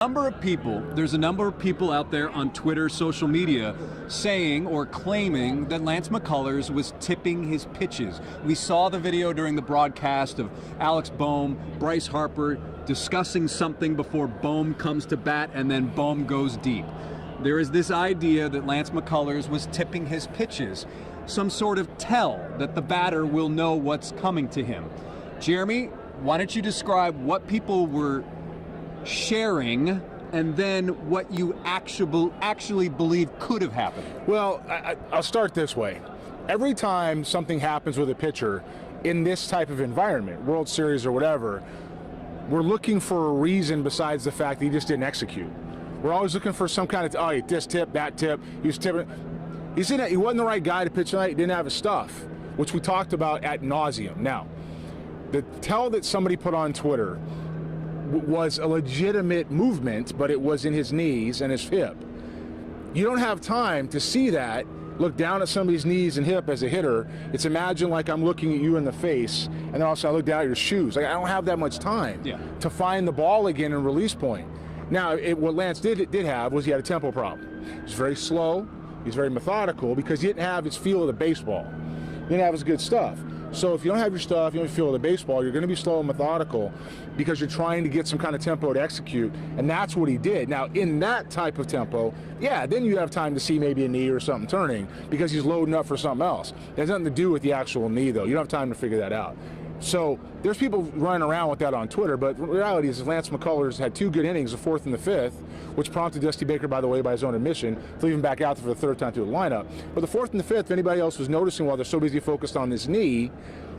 There's a number of people out there on Twitter, social media, saying or claiming that Lance McCullers was tipping his pitches. We saw the video during the broadcast of Alex Bohm, Bryce Harper discussing something before Bohm comes to bat, and then Bohm goes deep. There is this idea that Lance McCullers was tipping his pitches, some sort of tell that the batter will know what's coming to him. Jeremy, why don't you describe what people were sharing and then what you actually believe could have happened? Well, I'll start this way. Every time something happens with a pitcher in this type of environment, World Series or whatever, we're looking for a reason besides the fact that he just didn't execute. We're always looking for some kind of, this tip, that tip, he was tipping. He wasn't the right guy to pitch tonight, he didn't have his stuff, which we talked about ad nauseum. Now, the tell that somebody put on Twitter was a legitimate movement, but it was in his knees and his hip. You don't have time to see that, look down at somebody's knees and hip as a hitter. It's imagine like I'm looking at you in the face, and then also I look down at your shoes. Like, I don't have that much time to find the ball again and release point. Now, what Lance did have was he had a tempo problem. He was very slow, he was very methodical, because he didn't have his feel of the baseball. He didn't have his good stuff. So if you don't have your stuff, you don't feel the baseball, you're going to be slow and methodical because you're trying to get some kind of tempo to execute, and that's what he did. Now, in that type of tempo, then you have time to see maybe a knee or something turning because he's loading up for something else. It has nothing to do with the actual knee, though. You don't have time to figure that out. So there's people running around with that on Twitter, but the reality is Lance McCullers had two good innings, the fourth and the fifth, which prompted Dusty Baker, by the way, by his own admission, to leave him back out there for the third time through the lineup. But the fourth and the fifth, if anybody else was noticing while they're so busy focused on this knee,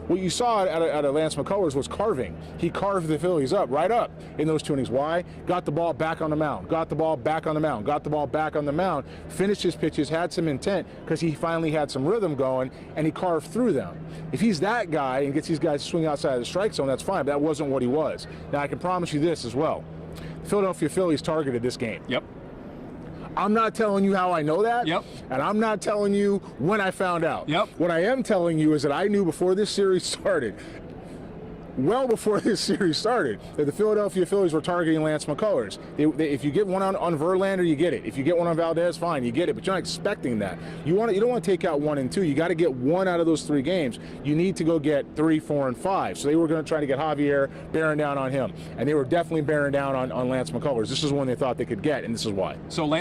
what you saw out of Lance McCullers was carving. He carved the Phillies up, right up in those two innings. Why? Got the ball back on the mound, got the ball back on the mound, got the ball back on the mound, finished his pitches, had some intent because he finally had some rhythm going, and he carved through them. If he's that guy and gets these guys to swing outside of the strike zone, that's fine, but that wasn't what he was. Now, I can promise you this as well. The Philadelphia Phillies targeted this game. Yep. I'm not telling you how I know that, Yep. and I'm not telling you when I found out. Yep. What I am telling you is that I knew before this series started, well before this series started, that the Philadelphia Phillies were targeting Lance McCullers. If you get one on Verlander, you get it. If you get one on Valdez, fine, you get it. But you're not expecting that. You don't want to take out 1 and 2. You got to get one out of those 3 games. You need to go get 3, 4, and 5. So they were going to try to get Javier, bearing down on him, and they were definitely bearing down on Lance McCullers. This is one they thought they could get, and this is why. So Lance